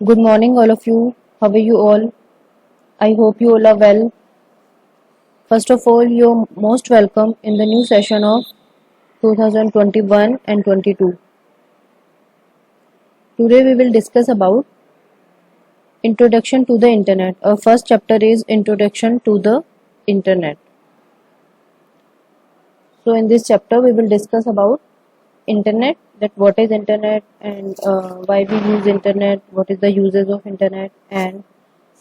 Good morning, all of you. How are you all? I hope you all are well. First of all, you're most welcome in the new session of 2021 and 22. Today we will discuss about Introduction to the Internet. Our first chapter is Introduction to the Internet. So in this chapter we will discuss about Internet, that what is Internet and why we use Internet, what is the uses of Internet, and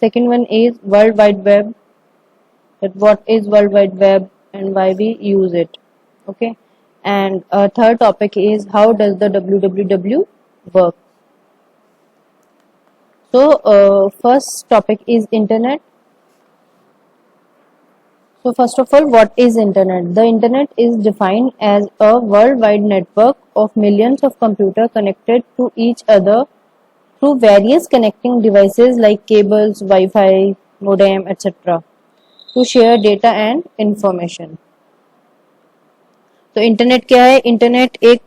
second one is World Wide Web, that what is World Wide Web and why we use it. Okay, and third topic is how does the www work. So first topic is Internet. So first of all, what is Internet? The Internet is defined as a worldwide network of millions of computers connected to each other through various connecting devices like cables, Wi-Fi, modem, etc. to share data and information. तो internet क्या है? Internet एक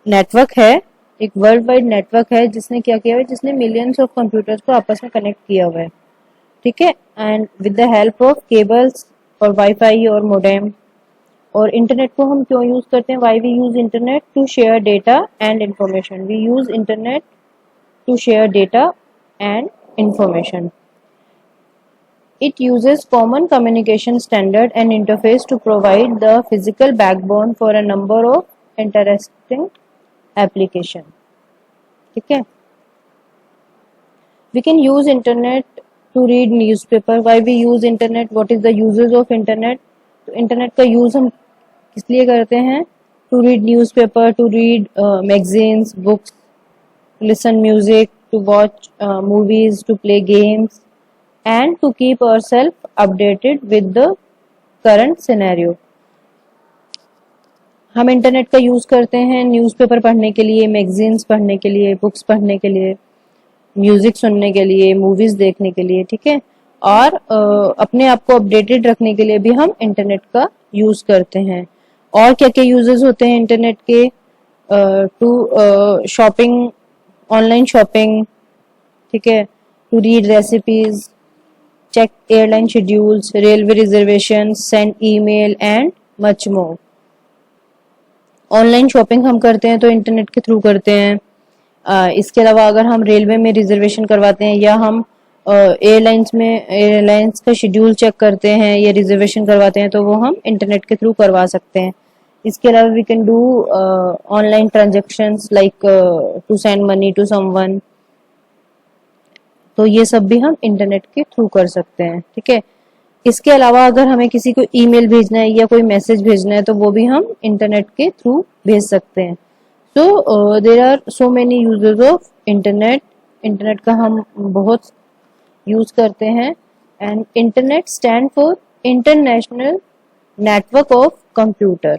network है, एक world wide network है जिसने क्या किया है, जिसने मिलियंस ऑफ कंप्यूटर्स को आपस में कनेक्ट किया हुआ है. ठीक है, and with the help of cables और वाईफाई और मोडेम. और इंटरनेट को हम क्यों यूज करते हैं? Why we use internet to share data and information. We use internet to share data and information. It uses common communication standard and interface to provide the physical backbone for a number of interesting application. ठीक है. We can use internet to read newspaper. Why we use internet? What is the uses of internet? तो internet का use हम किस लिए करते हैं? To read newspaper, to read magazines, books, to listen music, to watch movies, to play games, and to keep ourselves updated with the current scenario. हम internet का use करते हैं न्यूज़पेपर पढ़ने के लिए, मैगजीन्स पढ़ने के लिए, बुक्स पढ़ने के लिए, म्यूजिक सुनने के लिए, मूवीज देखने के लिए. ठीक है, और अपने आप को अपडेटेड रखने के लिए भी हम इंटरनेट का यूज करते हैं. और क्या क्या यूजेस होते हैं इंटरनेट के? To shopping, online shopping. ठीक है, to read recipes, check airline schedules, railway reservations, send email and much more. Online shopping हम करते हैं तो इंटरनेट के थ्रू करते हैं. इसके अलावा अगर हम रेलवे में रिजर्वेशन करवाते हैं या हम एयरलाइंस का शेड्यूल चेक करते हैं या रिजर्वेशन करवाते हैं तो वो हम इंटरनेट के थ्रू करवा सकते हैं. इसके अलावा we can do online transactions like to send money to someone. तो ये सब भी हम इंटरनेट के थ्रू कर सकते हैं. ठीक है, इसके अलावा अगर हमें किसी को ईमेल भेजना है या कोई मैसेज भेजना है तो वो भी हम इंटरनेट के थ्रू भेज सकते हैं. So there are so many uses of internet. Internet का हम बहुत यूज करते हैं. And internet stand for international network of computer.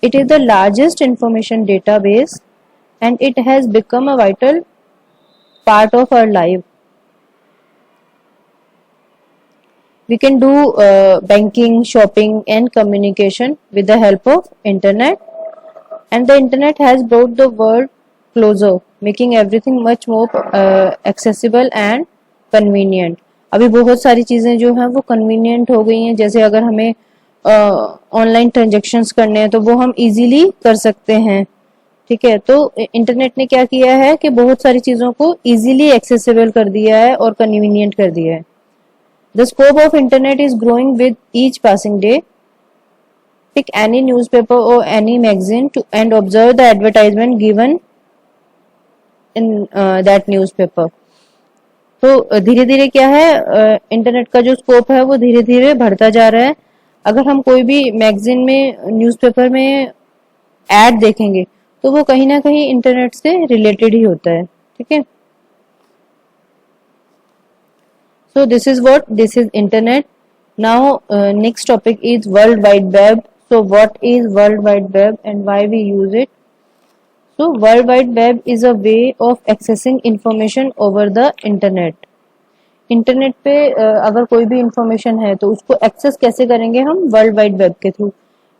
It is the largest information database and it has become a vital part of our life. We can do banking, shopping and communication with the help of internet, and the internet has brought the world closer, making everything much more accessible and convenient. अभी बहुत सारी चीजें जो हैं वो convenient हो गई हैं. जैसे अगर हमें ऑनलाइन ट्रांजेक्शन्स करने हैं तो वो हम इजीली कर सकते हैं. ठीक है, तो इंटरनेट ने क्या किया है कि बहुत सारी चीजों को इजीली एक्सेसिबल कर दिया है और कन्वीनियंट कर दिया है. The scope of internet is growing with each passing day. Pick any newspaper और any magazine to and observe the advertisement given in that newspaper. तो धीरे धीरे क्या है, इंटरनेट का जो स्कोप है वो धीरे धीरे बढ़ता जा रहा है. अगर हम कोई भी मैगजीन में, न्यूज़पेपर में एड देखेंगे तो वो कहीं ना कहीं इंटरनेट से रिलेटेड ही होता है. ठीक है, so this is internet. Now next topic is world wide web. So what is world wide web and why we use it? So world wide web is a way of accessing information over the internet. Internet पे अगर कोई भी information है तो उसको access कैसे करेंगे हम? वर्ल्ड वाइड वेब के through.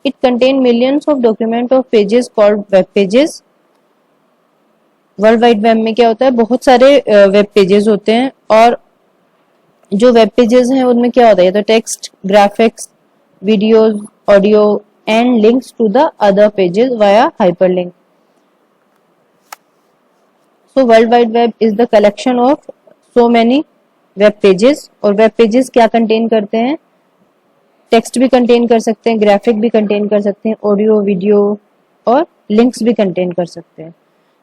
It contains millions of documents of pages called web pages. World wide web में क्या होता है, बहुत सारे वेब पेजेस होते हैं, और जो वेब पेजेस हैं उनमें क्या होता है, तो text, graphics, videos, audio and links to the other pages via hyperlink. So world wide web is the collection of so many web pages. और वेब पेजेस क्या कंटेन करते हैं, टेक्स्ट भी कंटेन कर सकते हैं, ग्राफिक भी कंटेन कर सकते हैं, ऑडियो, वीडियो और लिंक्स भी कंटेन कर सकते हैं.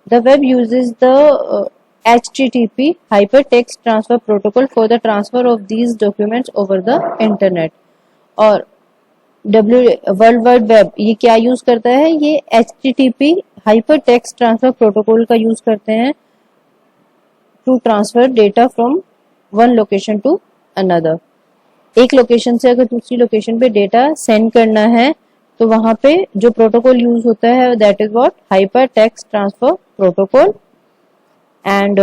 The web uses the HTTP Hypertext Transfer Protocol for the transfer of these documents over the internet. और वर्ल्ड वाइड वेब ये क्या यूज करता है, ये HTTP Hypertext Transfer Protocol का यूज करते हैं to transfer data from one location to another. एक लोकेशन से अगर दूसरी लोकेशन पे डेटा सेंड करना है तो वहां पे जो प्रोटोकॉल यूज होता है that is what, hyper text transfer protocol. And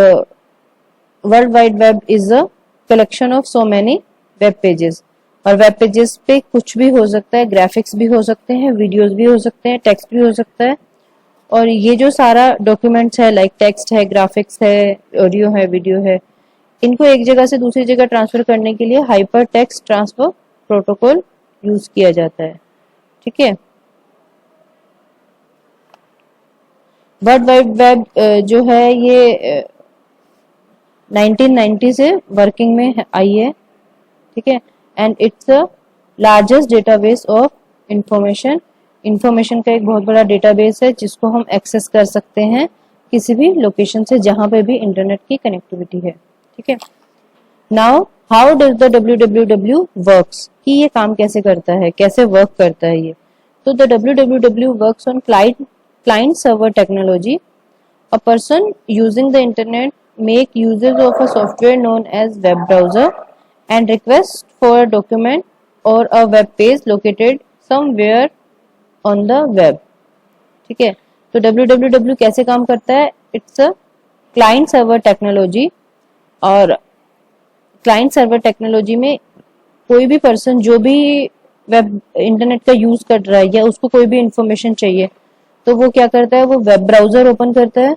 world wide web is a collection of so many web pages. और वेब पेजेस पे कुछ भी हो सकता है, ग्राफिक्स भी हो सकते हैं, वीडियोस भी हो सकते हैं, टेक्स्ट भी हो सकता है. और ये जो सारा डॉक्यूमेंट्स है, लाइक टेक्स्ट है, ग्राफिक्स है, ऑडियो है, वीडियो है, इनको एक जगह से दूसरी जगह ट्रांसफर करने के लिए hyper text transfer protocol use किया जाता है. ठीक है. वर्ल्ड वाइड वेब जो है ये 1990 से वर्किंग में आई है. ठीक है. And it's a largest database of information. Information का एक बहुत बड़ा डेटाबेस है जिसको हम एक्सेस कर सकते हैं किसी भी लोकेशन से जहां पे भी इंटरनेट की कनेक्टिविटी है. ठीक है. Now how does the www works, कि ये काम कैसे करता है, कैसे वर्क करता है ये. तो the www works on client server technology. A person using the internet make uses of a software known as web browser and request for a document or a web page located somewhere on the web. ठीक है. तो www कैसे काम करता है, it's a client server technology. और client server technology में कोई भी पर्सन जो भी वेब इंटरनेट का यूज कर रहा है या उसको कोई भी इंफॉर्मेशन चाहिए तो वो क्या करता है, वो वेब ब्राउजर ओपन करता है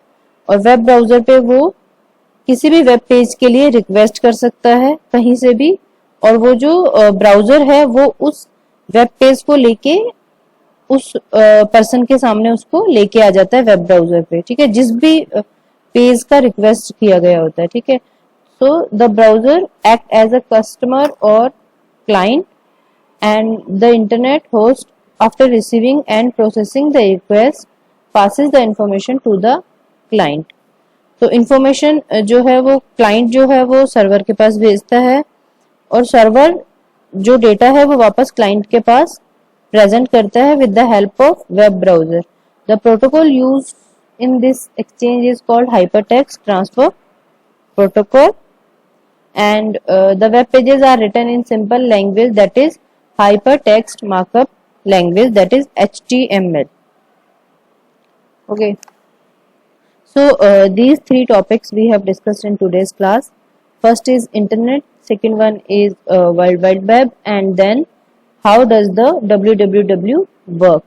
और वेब ब्राउजर पे वो किसी भी वेब पेज के लिए रिक्वेस्ट कर सकता है कहीं से भी. और वो जो ब्राउजर है वो उस वेब पेज को लेके उस पर्सन के सामने उसको लेके आ जाता है वेब ब्राउजर पे. ठीक है. जिस भी पेज का रिक्वेस्ट किया गया होता है. ठीक है. So the browser act as a customer और client and the internet host after receiving and processing the request passes the information to the client. तो इंफॉर्मेशन जो है वो क्लाइंट जो है वो सर्वर के पास भेजता है और सर्वर जो डेटा है वो वापस क्लाइंट के पास प्रेजेंट करता है with the help of web browser. The protocol use in this exchange is called hypertext transfer protocol. And the web pages are written in simple language that is hypertext markup language, that is HTML. Okay. So these three topics we have discussed in today's class. First is internet, second one is world wide web, and then how does the www work.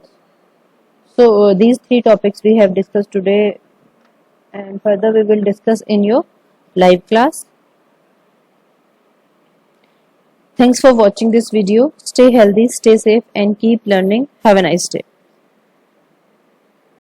So these three topics we have discussed today, and further we will discuss in your live class. Thanks for watching this video. Stay healthy, stay safe and keep learning. Have a nice day.